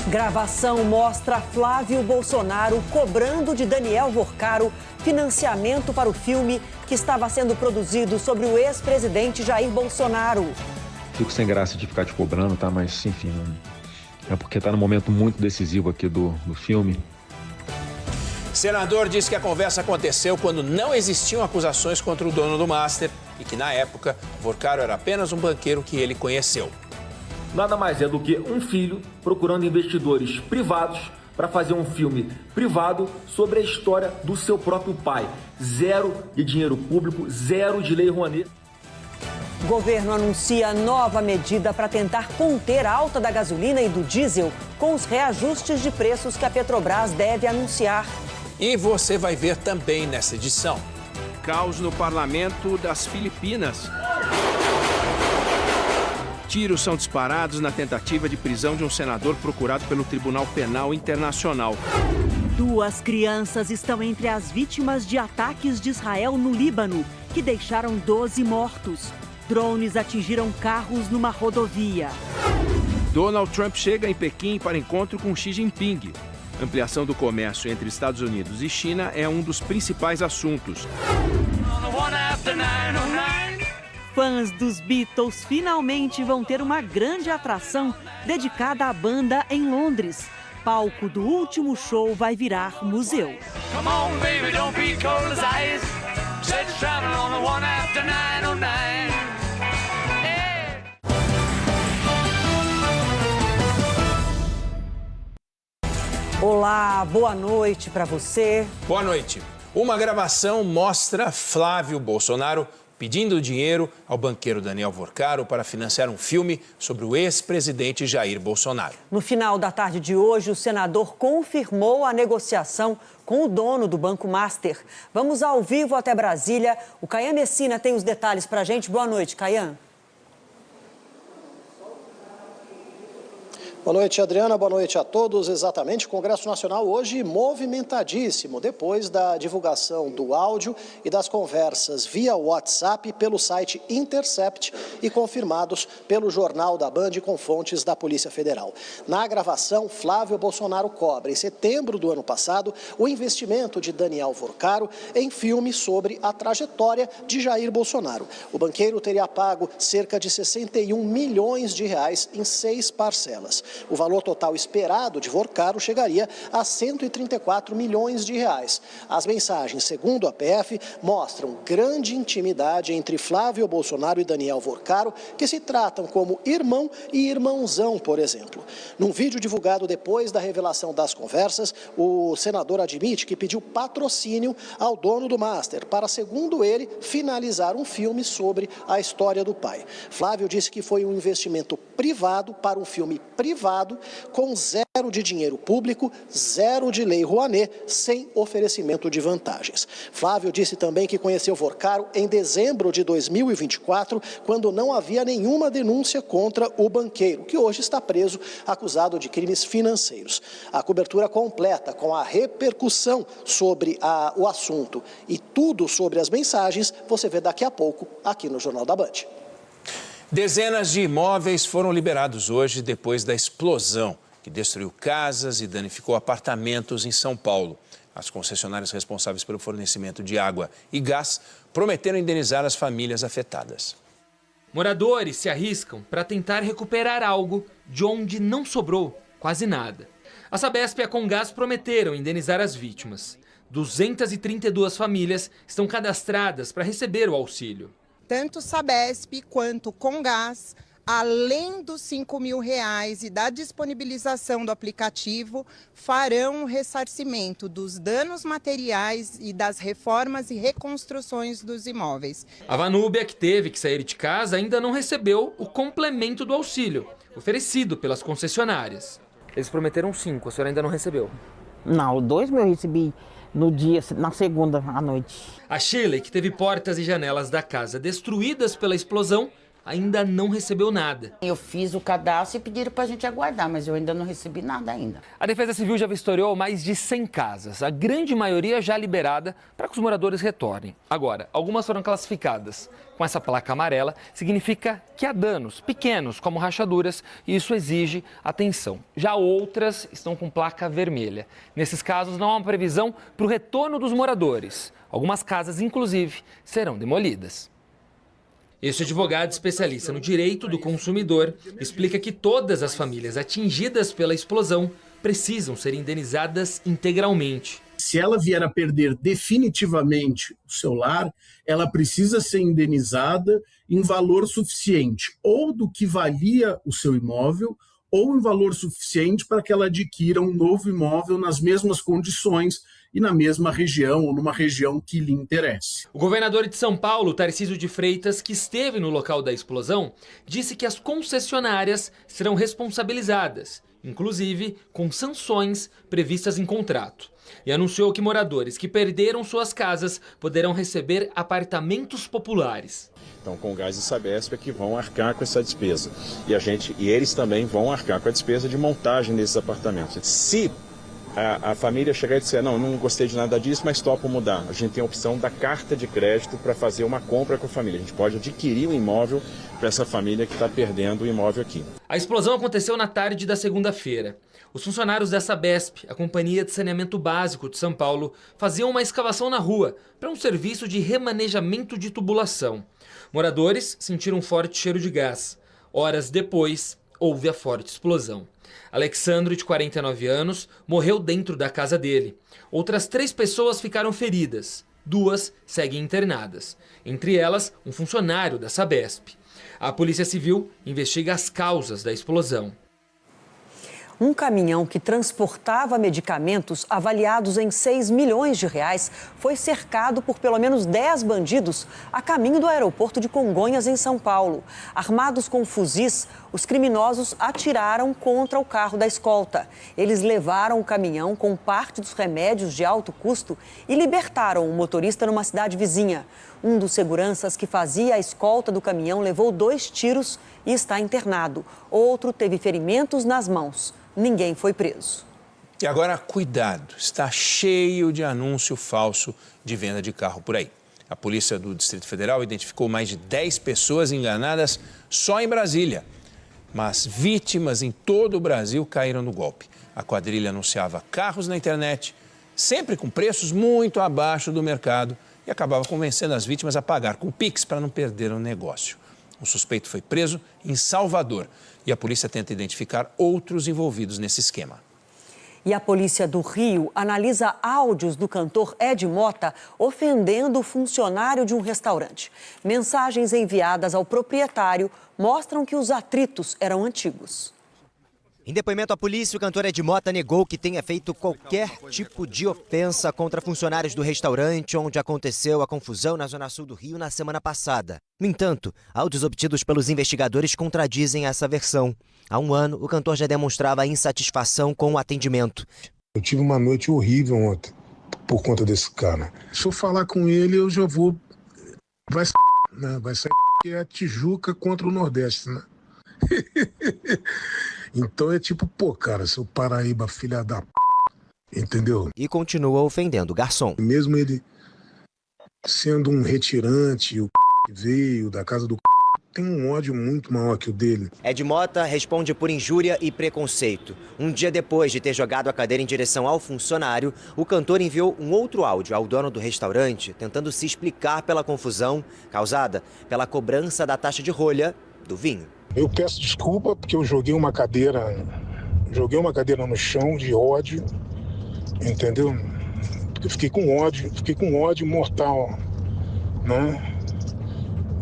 Gravação mostra Flávio Bolsonaro cobrando de Daniel Vorcaro financiamento para o filme que estava sendo produzido sobre o ex-presidente Jair Bolsonaro. Fico sem graça de ficar te cobrando, tá? Mas, enfim, é porque tá num momento muito decisivo aqui do filme. Senador diz que a conversa aconteceu quando não existiam acusações contra o dono do Master e que, na época, Vorcaro era apenas um banqueiro que ele conheceu. Nada mais é do que um filho procurando investidores privados para fazer um filme privado sobre a história do seu próprio pai. Zero de dinheiro público, zero de lei Rouanet. O governo anuncia nova medida para tentar conter a alta da gasolina e do diesel com os reajustes de preços que a Petrobras deve anunciar. E você vai ver também nessa edição. Caos no parlamento das Filipinas. Tiros são disparados na tentativa de prisão de um senador procurado pelo Tribunal Penal Internacional. 2 crianças estão entre as vítimas de ataques de Israel no Líbano, que deixaram 12 mortos. Drones atingiram carros numa rodovia. Donald Trump chega em Pequim para encontro com Xi Jinping. Ampliação do comércio entre Estados Unidos e China é um dos principais assuntos. Fãs dos Beatles finalmente vão ter uma grande atração dedicada à banda em Londres. Palco do último show vai virar museu. Olá, boa noite para você. Boa noite. Uma gravação mostra Flávio Bolsonaro pedindo dinheiro ao banqueiro Daniel Vorcaro para financiar um filme sobre o ex-presidente Jair Bolsonaro. No final da tarde de hoje, o senador confirmou a negociação com o dono do Banco Master. Vamos ao vivo até Brasília. O Caian Messina tem os detalhes para a gente. Boa noite, Caian. Boa noite, Adriana. Boa noite a todos. Exatamente, o Congresso Nacional hoje movimentadíssimo, depois da divulgação do áudio e das conversas via WhatsApp pelo site Intercept e confirmados pelo Jornal da Band com fontes da Polícia Federal. Na gravação, Flávio Bolsonaro cobra, em setembro do ano passado, o investimento de Daniel Vorcaro em filme sobre a trajetória de Jair Bolsonaro. O banqueiro teria pago cerca de 61 milhões de reais em 6 parcelas. O valor total esperado de Vorcaro chegaria a 134 milhões de reais. As mensagens, segundo a PF, mostram grande intimidade entre Flávio Bolsonaro e Daniel Vorcaro, que se tratam como irmão e irmãozão, por exemplo. Num vídeo divulgado depois da revelação das conversas, o senador admite que pediu patrocínio ao dono do Master para, segundo ele, finalizar um filme sobre a história do pai. Flávio disse que foi um investimento privado para um filme privado, com zero de dinheiro público, zero de lei Rouanet, sem oferecimento de vantagens. Flávio disse também que conheceu Vorcaro em dezembro de 2024, quando não havia nenhuma denúncia contra o banqueiro, que hoje está preso, acusado de crimes financeiros. A cobertura completa, com a repercussão sobre o assunto e tudo sobre as mensagens, você vê daqui a pouco aqui no Jornal da Band. Dezenas de imóveis foram liberados hoje depois da explosão que destruiu casas e danificou apartamentos em São Paulo. As concessionárias responsáveis pelo fornecimento de água e gás prometeram indenizar as famílias afetadas. Moradores se arriscam para tentar recuperar algo de onde não sobrou quase nada. A Sabesp e a Comgás prometeram indenizar as vítimas. 232 famílias estão cadastradas para receber o auxílio. Tanto Sabesp quanto Comgás, além dos R$5.000 e da disponibilização do aplicativo, farão o ressarcimento dos danos materiais e das reformas e reconstruções dos imóveis. A Vanúbia, que teve que sair de casa, ainda não recebeu o complemento do auxílio, oferecido pelas concessionárias. Eles prometeram 5, a senhora ainda não recebeu? Não, 2 eu recebi no dia, na segunda à noite. A Shirley, que teve portas e janelas da casa destruídas pela explosão, ainda não recebeu nada. Eu fiz o cadastro e pediram para a gente aguardar, mas eu ainda não recebi nada ainda. A Defesa Civil já vistoriou mais de 100 casas, a grande maioria já liberada para que os moradores retornem. Agora, algumas foram classificadas com essa placa amarela, significa que há danos pequenos, como rachaduras, e isso exige atenção. Já outras estão com placa vermelha. Nesses casos, não há uma previsão para o retorno dos moradores. Algumas casas, inclusive, serão demolidas. Este advogado especialista no direito do consumidor explica que todas as famílias atingidas pela explosão precisam ser indenizadas integralmente. Se ela vier a perder definitivamente o seu lar, ela precisa ser indenizada em valor suficiente, ou do que valia o seu imóvel, ou em valor suficiente para que ela adquira um novo imóvel nas mesmas condições e na mesma região, ou numa região que lhe interesse. O governador de São Paulo, Tarcísio de Freitas, que esteve no local da explosão, disse que as concessionárias serão responsabilizadas, inclusive com sanções previstas em contrato. E anunciou que moradores que perderam suas casas poderão receber apartamentos populares. Então, Comgás e Sabesp é que vão arcar com essa despesa. E eles também vão arcar com a despesa de montagem desses apartamentos. Se a família chegar e disser, não gostei de nada disso, mas topo mudar, a gente tem a opção da carta de crédito para fazer uma compra com a família. A gente pode adquirir um imóvel para essa família que está perdendo o imóvel aqui. A explosão aconteceu na tarde da segunda-feira. Os funcionários da Sabesp, a Companhia de Saneamento Básico de São Paulo, faziam uma escavação na rua para um serviço de remanejamento de tubulação. Moradores sentiram um forte cheiro de gás. Horas depois, houve a forte explosão. Alexandro, de 49 anos, morreu dentro da casa dele. Outras 3 pessoas ficaram feridas. 2 seguem internadas. Entre elas, um funcionário da Sabesp. A Polícia Civil investiga as causas da explosão. Um caminhão que transportava medicamentos avaliados em 6 milhões de reais foi cercado por pelo menos 10 bandidos a caminho do aeroporto de Congonhas, em São Paulo. Armados com fuzis, os criminosos atiraram contra o carro da escolta. Eles levaram o caminhão com parte dos remédios de alto custo e libertaram o motorista numa cidade vizinha. Um dos seguranças que fazia a escolta do caminhão levou 2 tiros e está internado. Outro teve ferimentos nas mãos. Ninguém foi preso. E agora, cuidado, está cheio de anúncio falso de venda de carro por aí. A polícia do Distrito Federal identificou mais de 10 pessoas enganadas só em Brasília. Mas vítimas em todo o Brasil caíram no golpe. A quadrilha anunciava carros na internet, sempre com preços muito abaixo do mercado, e acabava convencendo as vítimas a pagar com Pix para não perder o negócio. O suspeito foi preso em Salvador e a polícia tenta identificar outros envolvidos nesse esquema. E a polícia do Rio analisa áudios do cantor Ed Mota ofendendo o funcionário de um restaurante. Mensagens enviadas ao proprietário mostram que os atritos eram antigos. Em depoimento à polícia, o cantor Ed Mota negou que tenha feito qualquer tipo de ofensa contra funcionários do restaurante onde aconteceu a confusão na Zona Sul do Rio na semana passada. No entanto, áudios obtidos pelos investigadores contradizem essa versão. Há um ano, o cantor já demonstrava insatisfação com o atendimento. Eu tive uma noite horrível ontem por conta desse cara. Se eu falar com ele, eu já vou... Vai sair que é a Tijuca contra o Nordeste, né? Então é tipo, cara, seu Paraíba, filha da p... Entendeu? E continua ofendendo o garçom. Mesmo ele sendo um retirante, o que veio da casa do tem um ódio muito maior que o dele. Ed Mota responde por injúria e preconceito. Um dia depois de ter jogado a cadeira em direção ao funcionário, o cantor enviou um outro áudio ao dono do restaurante, tentando se explicar pela confusão causada pela cobrança da taxa de rolha do vinho. Eu peço desculpa porque eu joguei uma cadeira no chão de ódio, entendeu? Porque eu fiquei com ódio mortal, né?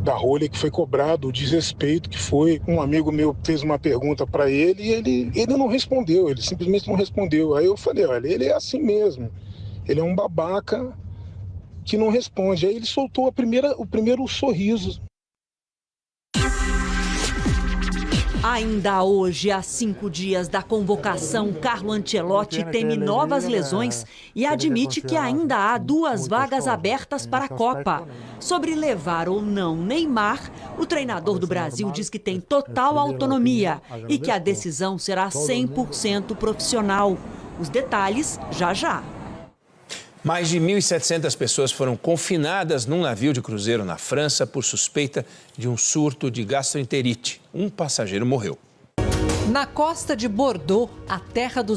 Da rolha que foi cobrado, o desrespeito que foi. Um amigo meu fez uma pergunta para ele e ele não respondeu, ele simplesmente não respondeu. Aí eu falei, olha, ele é assim mesmo, ele é um babaca que não responde. Aí ele soltou o primeiro sorriso. Ainda hoje, há 5 dias da convocação, Carlo Ancelotti teme novas lesões e admite que ainda há 2 vagas abertas para a Copa. Sobre levar ou não Neymar, o treinador do Brasil diz que tem total autonomia e que a decisão será 100% profissional. Os detalhes já já. Mais de 1.700 pessoas foram confinadas num navio de cruzeiro na França por suspeita de um surto de gastroenterite. Um passageiro morreu. Na costa de Bordeaux, a terra dos